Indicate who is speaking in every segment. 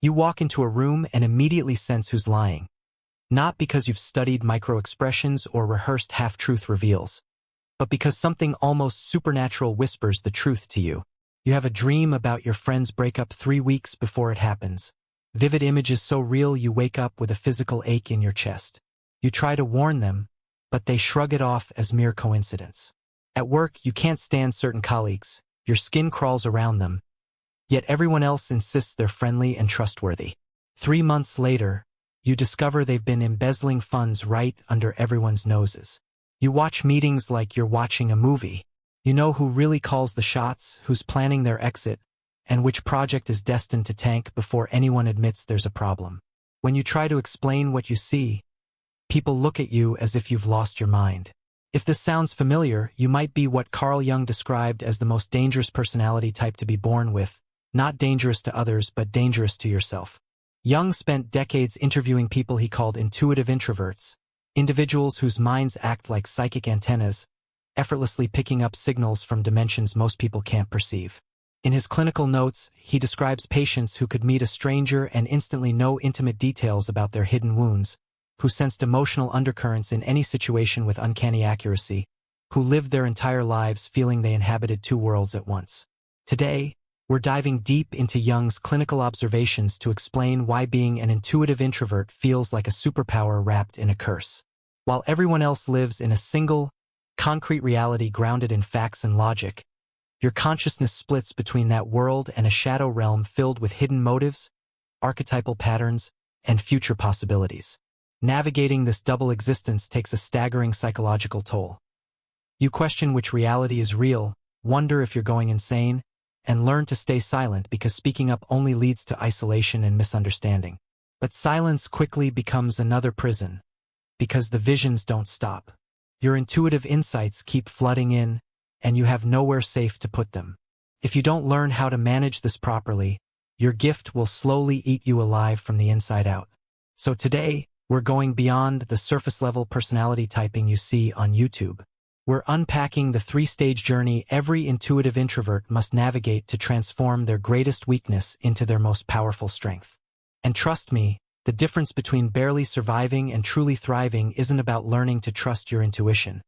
Speaker 1: You walk into a room and immediately sense who's lying. Not because you've studied micro-expressions or rehearsed half-truth reveals, but because something almost supernatural whispers the truth to you. You have a dream about your friend's breakup 3 weeks before it happens. Vivid images so real you wake up with a physical ache in your chest. You try to warn them, but they shrug it off as mere coincidence. At work, you can't stand certain colleagues. Your skin crawls around them, yet everyone else insists they're friendly and trustworthy. 3 months later, you discover they've been embezzling funds right under everyone's noses. You watch meetings like you're watching a movie. You know who really calls the shots, who's planning their exit, and which project is destined to tank before anyone admits there's a problem. When you try to explain what you see, people look at you as if you've lost your mind. If this sounds familiar, you might be what Carl Jung described as the most dangerous personality type to be born with, not dangerous to others but dangerous to yourself. Jung spent decades interviewing people he called intuitive introverts, individuals whose minds act like psychic antennas, effortlessly picking up signals from dimensions most people can't perceive. In his clinical notes, he describes patients who could meet a stranger and instantly know intimate details about their hidden wounds, who sensed emotional undercurrents in any situation with uncanny accuracy, who lived their entire lives feeling they inhabited 2 worlds at once. Today, we're diving deep into Jung's clinical observations to explain why being an intuitive introvert feels like a superpower wrapped in a curse. While everyone else lives in a single, concrete reality grounded in facts and logic, your consciousness splits between that world and a shadow realm filled with hidden motives, archetypal patterns, and future possibilities. Navigating this double existence takes a staggering psychological toll. You question which reality is real, wonder if you're going insane, and learn to stay silent because speaking up only leads to isolation and misunderstanding. But silence quickly becomes another prison, because the visions don't stop. Your intuitive insights keep flooding in, and you have nowhere safe to put them. If you don't learn how to manage this properly, your gift will slowly eat you alive from the inside out. So today, we're going beyond the surface-level personality typing you see on YouTube. We're unpacking the 3-stage journey every intuitive introvert must navigate to transform their greatest weakness into their most powerful strength. And trust me, the difference between barely surviving and truly thriving isn't about learning to trust your intuition.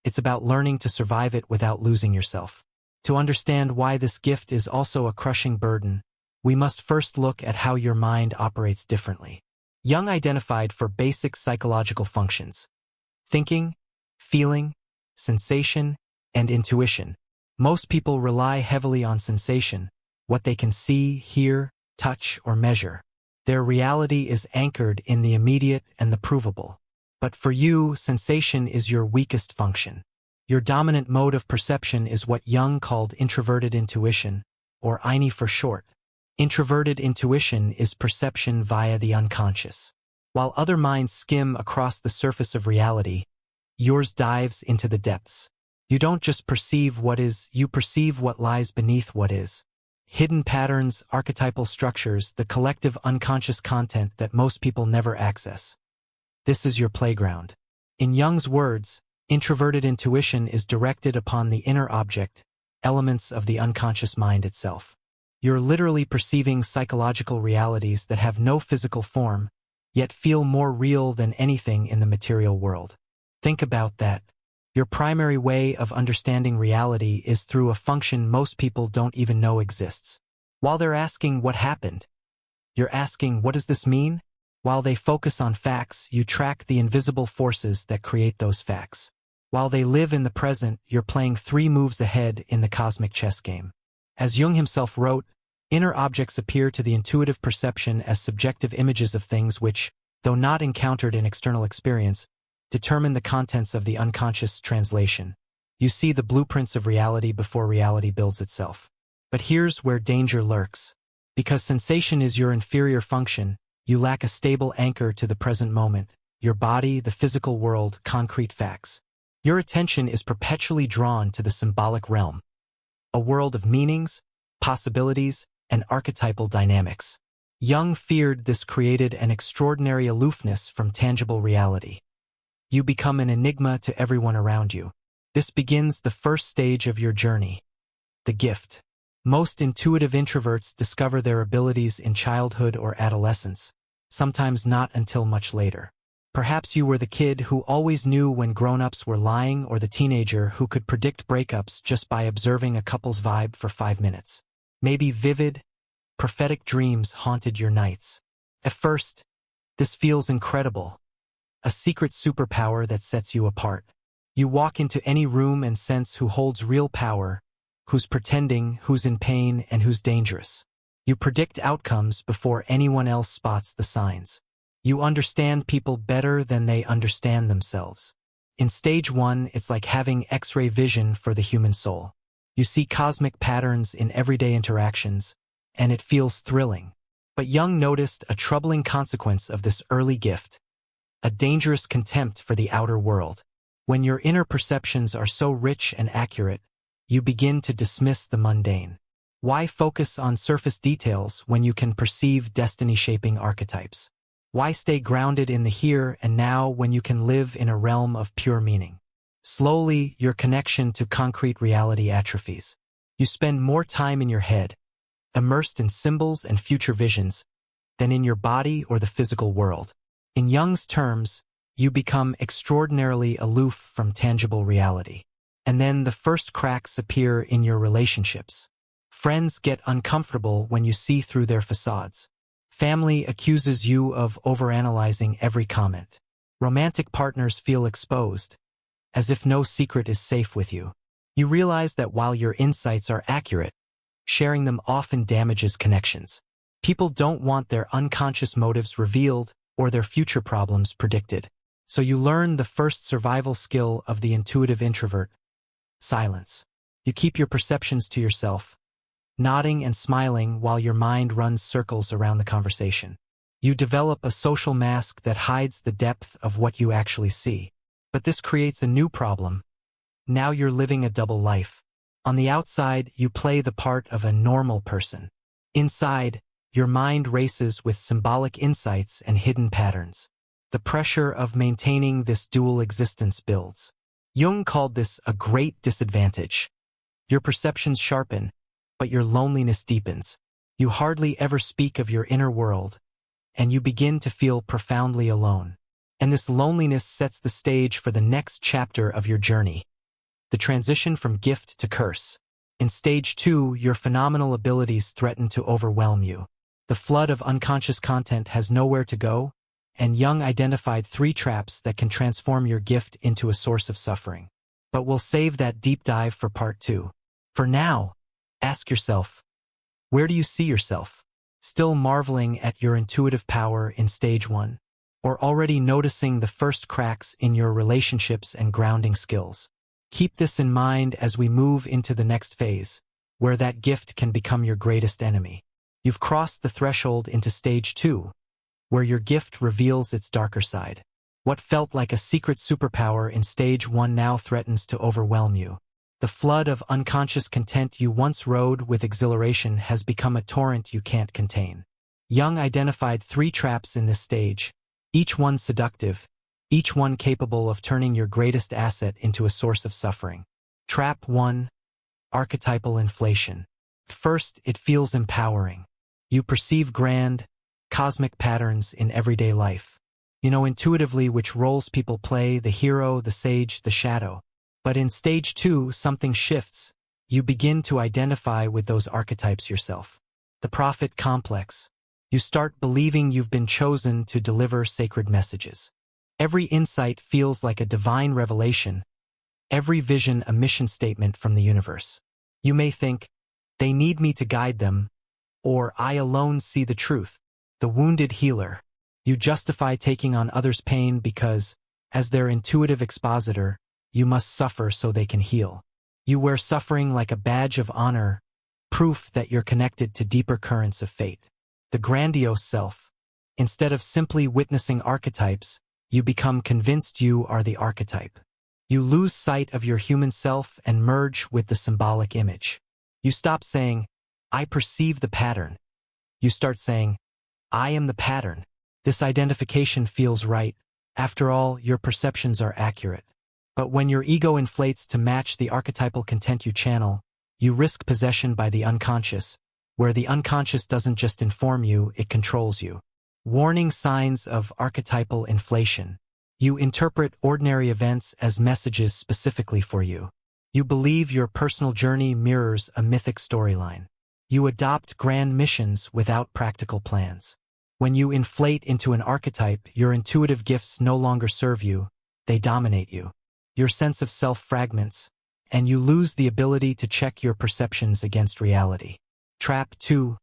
Speaker 1: It's about learning to survive it without losing yourself. To understand why this gift is also a crushing burden, we must first look at how your mind operates differently. Jung identified 4 basic psychological functions: thinking, feeling, sensation, and intuition. Most people rely heavily on sensation, what they can see, hear, touch, or measure. Their reality is anchored in the immediate and the provable. But for you, sensation is your weakest function. Your dominant mode of perception is what Jung called introverted intuition, or INI for short. Introverted intuition is perception via the unconscious. While other minds skim across the surface of reality, yours dives into the depths. You don't just perceive what is, you perceive what lies beneath what is. Hidden patterns, archetypal structures, the collective unconscious content that most people never access. This is your playground. In Jung's words, introverted intuition is directed upon the inner object, elements of the unconscious mind itself. You're literally perceiving psychological realities that have no physical form, yet feel more real than anything in the material world. Think about that. Your primary way of understanding reality is through a function most people don't even know exists. While they're asking what happened, you're asking what does this mean? While they focus on facts, you track the invisible forces that create those facts. While they live in the present, you're playing 3 moves ahead in the cosmic chess game. As Jung himself wrote, inner objects appear to the intuitive perception as subjective images of things which, though not encountered in external experience, determine the contents of the unconscious translation. You see the blueprints of reality before reality builds itself. But here's where danger lurks. Because sensation is your inferior function, you lack a stable anchor to the present moment, your body, the physical world, concrete facts. Your attention is perpetually drawn to the symbolic realm, a world of meanings, possibilities, and archetypal dynamics. Jung feared this created an extraordinary aloofness from tangible reality. You become an enigma to everyone around you. This begins the first stage of your journey, the gift. Most intuitive introverts discover their abilities in childhood or adolescence, sometimes not until much later. Perhaps you were the kid who always knew when grown-ups were lying, or the teenager who could predict breakups just by observing a couple's vibe for 5 minutes. Maybe vivid, prophetic dreams haunted your nights. At first, this feels incredible. A secret superpower that sets you apart. You walk into any room and sense who holds real power, who's pretending, who's in pain, and who's dangerous. You predict outcomes before anyone else spots the signs. You understand people better than they understand themselves. In stage 1, it's like having X-ray vision for the human soul. You see cosmic patterns in everyday interactions, and it feels thrilling. But Jung noticed a troubling consequence of this early gift, a dangerous contempt for the outer world. When your inner perceptions are so rich and accurate, you begin to dismiss the mundane. Why focus on surface details when you can perceive destiny-shaping archetypes? Why stay grounded in the here and now when you can live in a realm of pure meaning? Slowly, your connection to concrete reality atrophies. You spend more time in your head, immersed in symbols and future visions, than in your body or the physical world. In Jung's terms, you become extraordinarily aloof from tangible reality. And then the first cracks appear in your relationships. Friends get uncomfortable when you see through their facades. Family accuses you of overanalyzing every comment. Romantic partners feel exposed, as if no secret is safe with you. You realize that while your insights are accurate, sharing them often damages connections. People don't want their unconscious motives revealed or their future problems predicted. So you learn the first survival skill of the intuitive introvert: silence. You keep your perceptions to yourself, nodding and smiling while your mind runs circles around the conversation. You develop a social mask that hides the depth of what you actually see. But this creates a new problem. Now you're living a double life. On the outside, you play the part of a normal person. Inside, your mind races with symbolic insights and hidden patterns. The pressure of maintaining this dual existence builds. Jung called this a great disadvantage. Your perceptions sharpen, but your loneliness deepens. You hardly ever speak of your inner world, and you begin to feel profoundly alone. And this loneliness sets the stage for the next chapter of your journey: the transition from gift to curse. In stage 2, your phenomenal abilities threaten to overwhelm you. The flood of unconscious content has nowhere to go, and Jung identified 3 traps that can transform your gift into a source of suffering. But we'll save that deep dive for part 2. For now, ask yourself, where do you see yourself? Still marveling at your intuitive power in stage 1? Or already noticing the first cracks in your relationships and grounding skills? Keep this in mind as we move into the next phase, where that gift can become your greatest enemy. You've crossed the threshold into stage 2, where your gift reveals its darker side. What felt like a secret superpower in stage 1 now threatens to overwhelm you. The flood of unconscious content you once rode with exhilaration has become a torrent you can't contain. Jung identified 3 traps in this stage, each one seductive, each one capable of turning your greatest asset into a source of suffering. Trap 1: archetypal inflation. First, it feels empowering. You perceive grand, cosmic patterns in everyday life. You know intuitively which roles people play: the hero, the sage, the shadow. But in stage 2, something shifts. You begin to identify with those archetypes yourself. The prophet complex. You start believing you've been chosen to deliver sacred messages. Every insight feels like a divine revelation, every vision a mission statement from the universe. You may think, they need me to guide them, or I alone see the truth. The wounded healer. You justify taking on others' pain because, as their intuitive expositor, you must suffer so they can heal. You wear suffering like a badge of honor, proof that you're connected to deeper currents of fate. The grandiose self. Instead of simply witnessing archetypes, you become convinced you are the archetype. You lose sight of your human self and merge with the symbolic image. You stop saying, I perceive the pattern. You start saying, I am the pattern. This identification feels right. After all, your perceptions are accurate. But when your ego inflates to match the archetypal content you channel, You risk possession by the unconscious, where the unconscious doesn't just inform you, it controls you. Warning signs of archetypal inflation. You interpret ordinary events as messages specifically for you. You believe your personal journey mirrors a mythic storyline. You adopt grand missions without practical plans. When you inflate into an archetype, your intuitive gifts no longer serve you, they dominate you. Your sense of self fragments, and you lose the ability to check your perceptions against reality. Trap 2.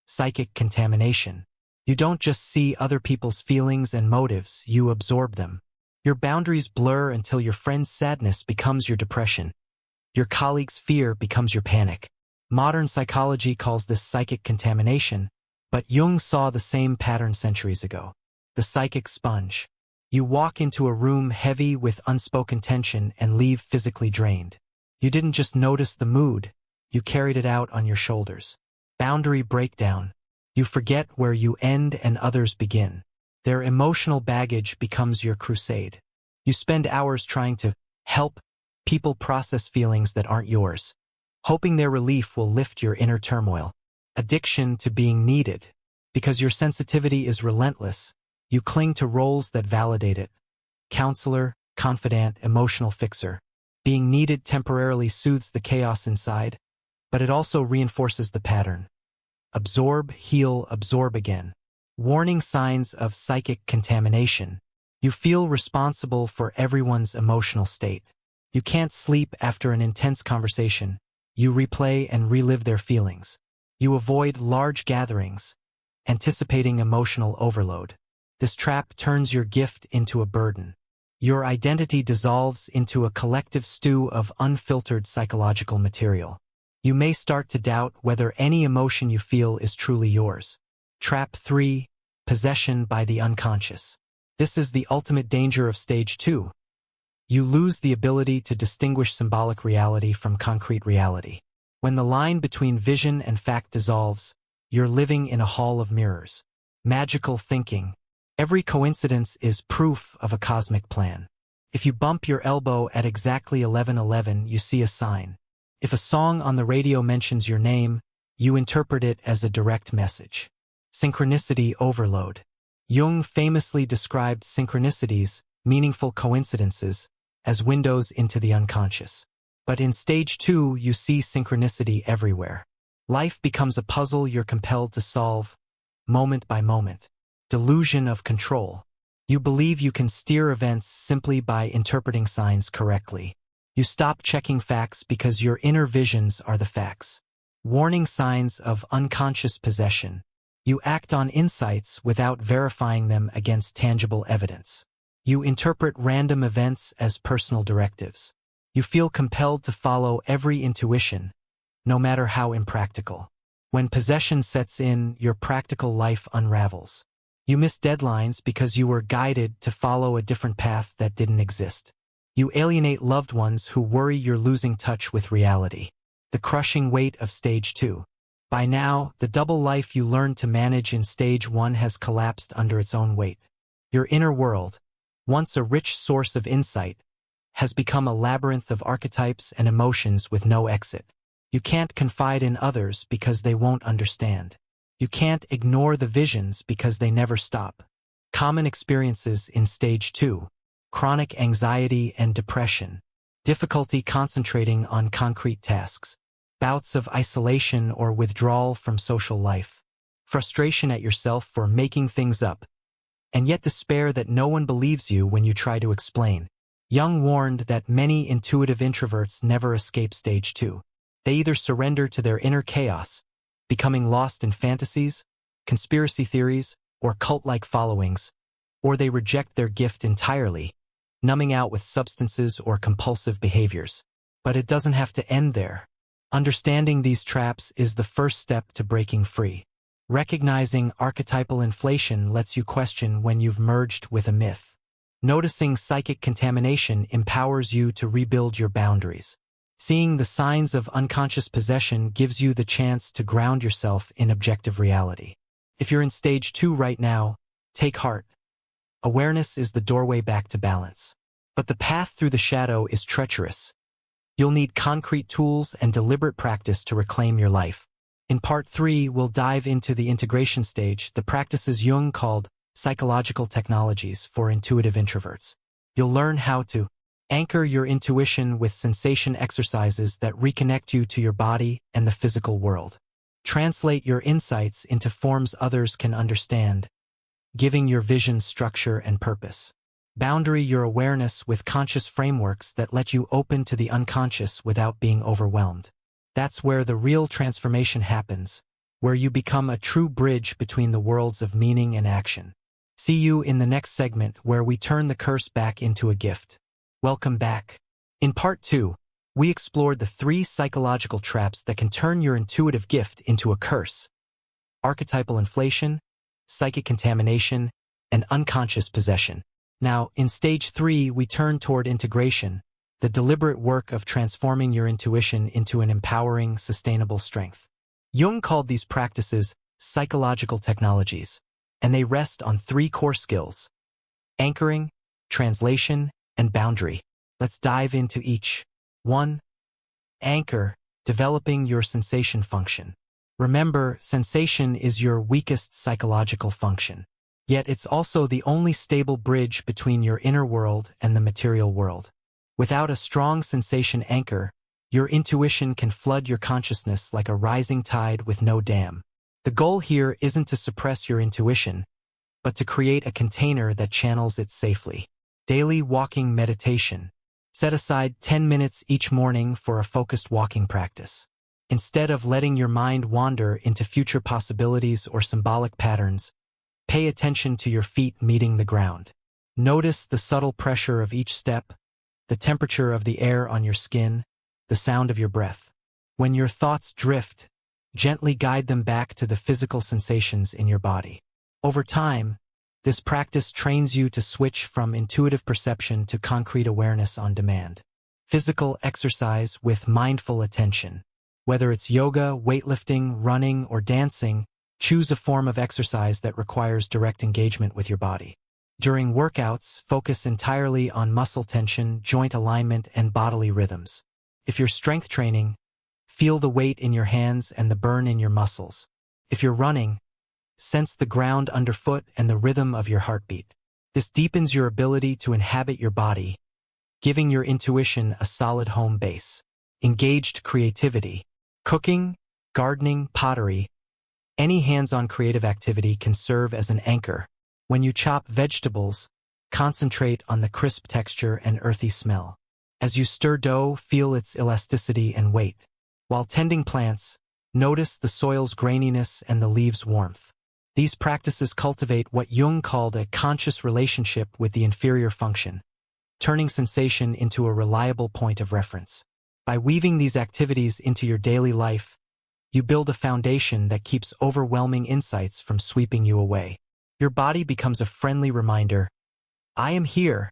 Speaker 1: Psychic contamination. You don't just see other people's feelings and motives, you absorb them. Your boundaries blur until your friend's sadness becomes your depression. Your colleague's fear becomes your panic. Modern psychology calls this psychic contamination, but Jung saw the same pattern centuries ago. The psychic sponge. You walk into a room heavy with unspoken tension and leave physically drained. You didn't just notice the mood, you carried it out on your shoulders. Boundary breakdown. You forget where you end and others begin. Their emotional baggage becomes your crusade. You spend hours trying to help people process feelings that aren't yours, hoping their relief will lift your inner turmoil. Addiction to being needed. Because your sensitivity is relentless, you cling to roles that validate it. Counselor, confidant, emotional fixer. Being needed temporarily soothes the chaos inside, but it also reinforces the pattern. Absorb, heal, absorb again. Warning signs of psychic contamination. You feel responsible for everyone's emotional state. You can't sleep after an intense conversation. You replay and relive their feelings. You avoid large gatherings, anticipating emotional overload. This trap turns your gift into a burden. Your identity dissolves into a collective stew of unfiltered psychological material. You may start to doubt whether any emotion you feel is truly yours. Trap 3. Possession by the unconscious. This is the ultimate danger of stage 2. You lose the ability to distinguish symbolic reality from concrete reality. When the line between vision and fact dissolves, you're living in a hall of mirrors. Magical thinking. Every coincidence is proof of a cosmic plan. If you bump your elbow at exactly 11:11, you see a sign. If a song on the radio mentions your name, you interpret it as a direct message. Synchronicity overload. Jung famously described synchronicities, meaningful coincidences, as windows into the unconscious. But in stage 2, you see synchronicity everywhere. Life becomes a puzzle you're compelled to solve, moment by moment. Delusion of control. You believe you can steer events simply by interpreting signs correctly. You stop checking facts because your inner visions are the facts. Warning signs of unconscious possession. You act on insights without verifying them against tangible evidence. You interpret random events as personal directives. You feel compelled to follow every intuition, no matter how impractical. When possession sets in, your practical life unravels. You miss deadlines because you were guided to follow a different path that didn't exist. You alienate loved ones who worry you're losing touch with reality. The crushing weight of stage 2. By now, the double life you learned to manage in stage 1 has collapsed under its own weight. Your inner world, once a rich source of insight, has become a labyrinth of archetypes and emotions with no exit. You can't confide in others because they won't understand. You can't ignore the visions because they never stop. Common experiences in stage 2. Chronic anxiety and depression. Difficulty concentrating on concrete tasks. Bouts of isolation or withdrawal from social life. Frustration at yourself for making things up. And yet despair that no one believes you when you try to explain. Jung warned that many intuitive introverts never escape stage 2. They either surrender to their inner chaos, becoming lost in fantasies, conspiracy theories, or cult-like followings, or they reject their gift entirely, numbing out with substances or compulsive behaviors. But it doesn't have to end there. Understanding these traps is the first step to breaking free. Recognizing archetypal inflation lets you question when you've merged with a myth. Noticing psychic contamination empowers you to rebuild your boundaries. Seeing the signs of unconscious possession gives you the chance to ground yourself in objective reality. If you're in stage 2 right now, take heart. Awareness is the doorway back to balance. But the path through the shadow is treacherous. You'll need concrete tools and deliberate practice to reclaim your life. In part 3, we'll dive into the integration stage, the practices Jung called psychological technologies for intuitive introverts. You'll learn how to anchor your intuition with sensation exercises that reconnect you to your body and the physical world. Translate your insights into forms others can understand, giving your vision structure and purpose. Boundary your awareness with conscious frameworks that let you open to the unconscious without being overwhelmed. That's where the real transformation happens, where you become a true bridge between the worlds of meaning and action. See you in the next segment where we turn the curse back into a gift. Welcome back. In part 2, we explored the 3 psychological traps that can turn your intuitive gift into a curse: archetypal inflation, psychic contamination, and unconscious possession. Now, in stage 3, we turn toward integration, the deliberate work of transforming your intuition into an empowering, sustainable strength. Jung called these practices psychological technologies, and they rest on 3 core skills: anchoring, translation, and boundary. Let's dive into each. 1. Anchor, developing your sensation function. Remember, sensation is your weakest psychological function. Yet it's also the only stable bridge between your inner world and the material world. Without a strong sensation anchor, your intuition can flood your consciousness like a rising tide with no dam. The goal here isn't to suppress your intuition, but to create a container that channels it safely. Daily walking meditation. Set aside 10 minutes each morning for a focused walking practice. Instead of letting your mind wander into future possibilities or symbolic patterns, pay attention to your feet meeting the ground. Notice the subtle pressure of each step, the temperature of the air on your skin, the sound of your breath. When your thoughts drift, gently guide them back to the physical sensations in your body. Over time, this practice trains you to switch from intuitive perception to concrete awareness on demand. Physical exercise with mindful attention. Whether it's yoga, weightlifting, running, or dancing, choose a form of exercise that requires direct engagement with your body. During workouts, focus entirely on muscle tension, joint alignment, and bodily rhythms. If you're strength training, feel the weight in your hands and the burn in your muscles. If you're running, sense the ground underfoot and the rhythm of your heartbeat. This deepens your ability to inhabit your body, giving your intuition a solid home base. Engaged creativity. Cooking, gardening, pottery, any hands-on creative activity can serve as an anchor. When you chop vegetables, concentrate on the crisp texture and earthy smell. As you stir dough, feel its elasticity and weight. While tending plants, notice the soil's graininess and the leaves' warmth. These practices cultivate what Jung called a conscious relationship with the inferior function, turning sensation into a reliable point of reference. By weaving these activities into your daily life, you build a foundation that keeps overwhelming insights from sweeping you away. Your body becomes a friendly reminder, I am here,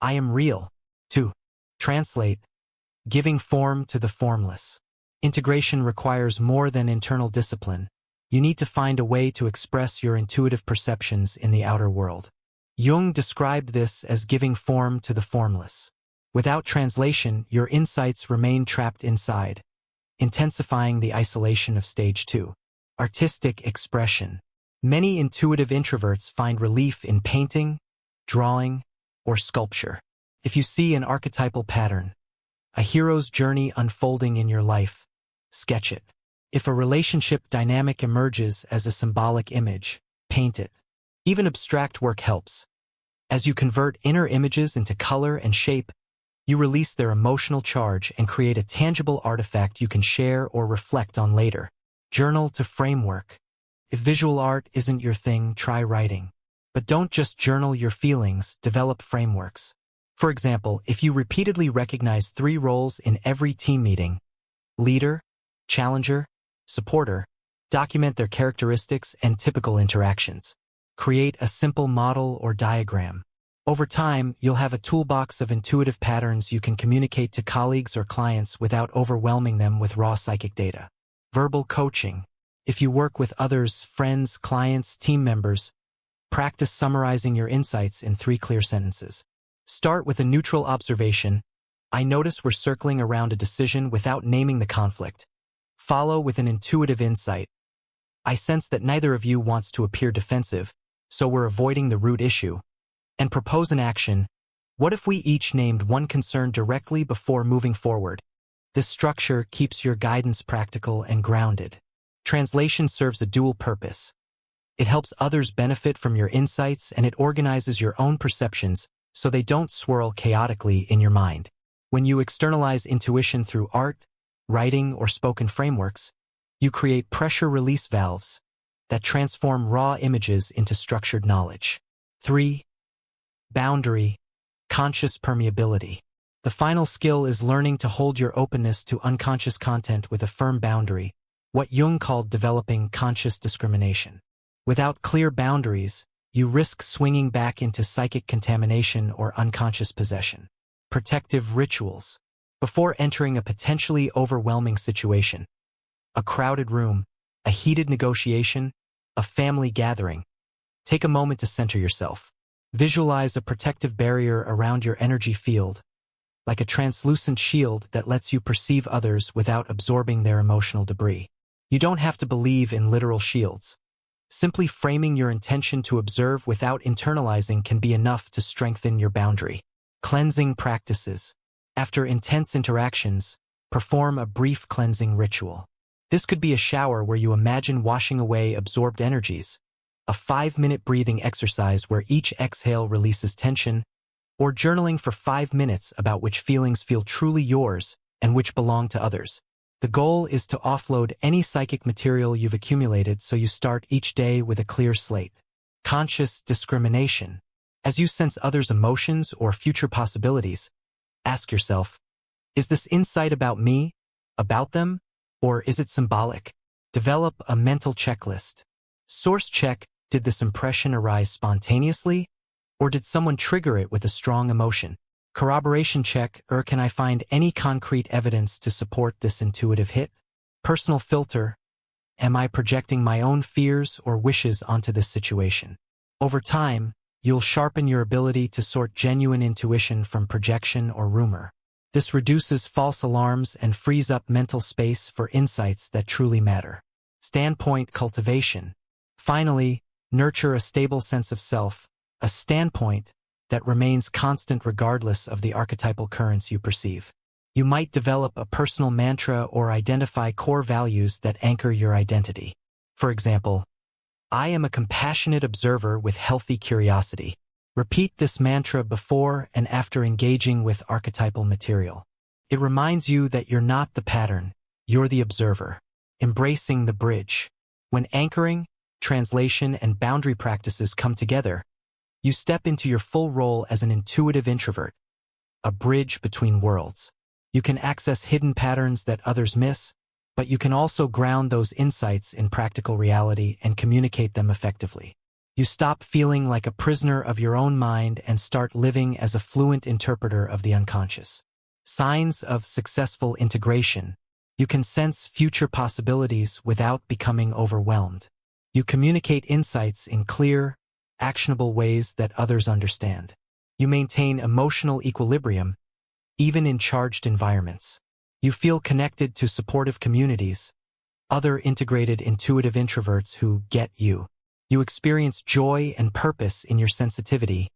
Speaker 1: I am real. 2. Translate, giving form to the formless. Integration requires more than internal discipline. You need to find a way to express your intuitive perceptions in the outer world. Jung described this as giving form to the formless. Without translation, your insights remain trapped inside, intensifying the isolation of stage 2. Artistic expression. Many intuitive introverts find relief in painting, drawing, or sculpture. If you see an archetypal pattern, a hero's journey unfolding in your life, sketch it. If a relationship dynamic emerges as a symbolic image, paint it. Even abstract work helps. As you convert inner images into color and shape, you release their emotional charge and create a tangible artifact you can share or reflect on later. Journal to framework. If visual art isn't your thing, try writing. But don't just journal your feelings, develop frameworks. For example, if you repeatedly recognize 3 roles in every team meeting, leader, challenger, supporter, document their characteristics and typical interactions. Create a simple model or diagram. Over time, you'll have a toolbox of intuitive patterns you can communicate to colleagues or clients without overwhelming them with raw psychic data. Verbal coaching. If you work with others, friends, clients, team members, practice summarizing your insights in 3 clear sentences. Start with a neutral observation. I notice we're circling around a decision without naming the conflict. Follow with an intuitive insight. I sense that neither of you wants to appear defensive, so we're avoiding the root issue. And propose an action. What if we each named one concern directly before moving forward? This structure keeps your guidance practical and grounded. Translation serves a dual purpose. It helps others benefit from your insights, and it organizes your own perceptions so they don't swirl chaotically in your mind. When you externalize intuition through art, writing, or spoken frameworks, you create pressure release valves that transform raw images into structured knowledge. 3. Boundary, conscious permeability. The final skill is learning to hold your openness to unconscious content with a firm boundary, what Jung called developing conscious discrimination. Without clear boundaries, you risk swinging back into psychic contamination or unconscious possession. Protective rituals. Before entering a potentially overwhelming situation, a crowded room, a heated negotiation, a family gathering, take a moment to center yourself. Visualize a protective barrier around your energy field, like a translucent shield that lets you perceive others without absorbing their emotional debris. You don't have to believe in literal shields. Simply framing your intention to observe without internalizing can be enough to strengthen your boundary. Cleansing practices. After intense interactions, perform a brief cleansing ritual. This could be a shower where you imagine washing away absorbed energies, a 5-minute breathing exercise where each exhale releases tension, or journaling for 5 minutes about which feelings feel truly yours and which belong to others. The goal is to offload any psychic material you've accumulated so you start each day with a clear slate. Conscious discrimination. As you sense others' emotions or future possibilities, ask yourself, is this insight about me, about them, or is it symbolic? Develop a mental checklist. Source check, did this impression arise spontaneously, or did someone trigger it with a strong emotion? Corroboration check, can I find any concrete evidence to support this intuitive hit? Personal filter, am I projecting my own fears or wishes onto this situation? Over time, you'll sharpen your ability to sort genuine intuition from projection or rumor. This reduces false alarms and frees up mental space for insights that truly matter. Standpoint cultivation. Finally, nurture a stable sense of self, a standpoint that remains constant regardless of the archetypal currents you perceive. You might develop a personal mantra or identify core values that anchor your identity. For example, I am a compassionate observer with healthy curiosity. Repeat this mantra before and after engaging with archetypal material. It reminds you that you're not the pattern, you're the observer. Embracing the bridge. When anchoring, translation, and boundary practices come together, you step into your full role as an intuitive introvert, a bridge between worlds. You can access hidden patterns that others miss, but you can also ground those insights in practical reality and communicate them effectively. You stop feeling like a prisoner of your own mind and start living as a fluent interpreter of the unconscious. Signs of successful integration. You can sense future possibilities without becoming overwhelmed. You communicate insights in clear, actionable ways that others understand. You maintain emotional equilibrium, even in charged environments. You feel connected to supportive communities, other integrated intuitive introverts who get you. You experience joy and purpose in your sensitivity,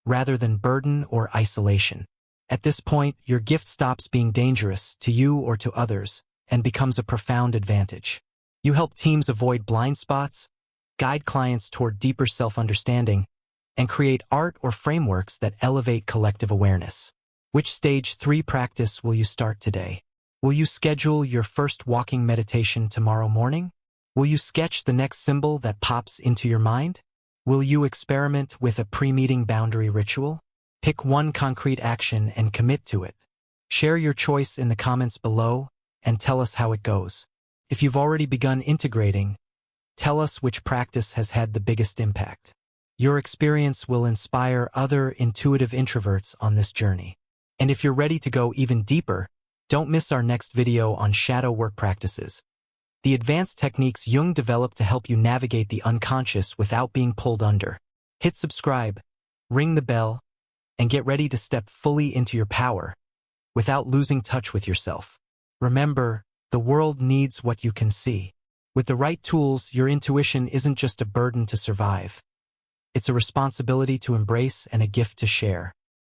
Speaker 1: rather than burden or isolation. At this point, your gift stops being dangerous to you or to others and becomes a profound advantage. You help teams avoid blind spots, guide clients toward deeper self-understanding, and create art or frameworks that elevate collective awareness. Which stage 3 practice will you start today? Will you schedule your first walking meditation tomorrow morning? Will you sketch the next symbol that pops into your mind? Will you experiment with a pre-meeting boundary ritual? Pick one concrete action and commit to it. Share your choice in the comments below and tell us how it goes. If you've already begun integrating, tell us which practice has had the biggest impact. Your experience will inspire other intuitive introverts on this journey. And if you're ready to go even deeper, don't miss our next video on shadow work practices, the advanced techniques Jung developed to help you navigate the unconscious without being pulled under. Hit subscribe, ring the bell, and get ready to step fully into your power. without losing touch with yourself. Remember, the world needs what you can see. With the right tools, your intuition isn't just a burden to survive. It's a responsibility to embrace and a gift to share.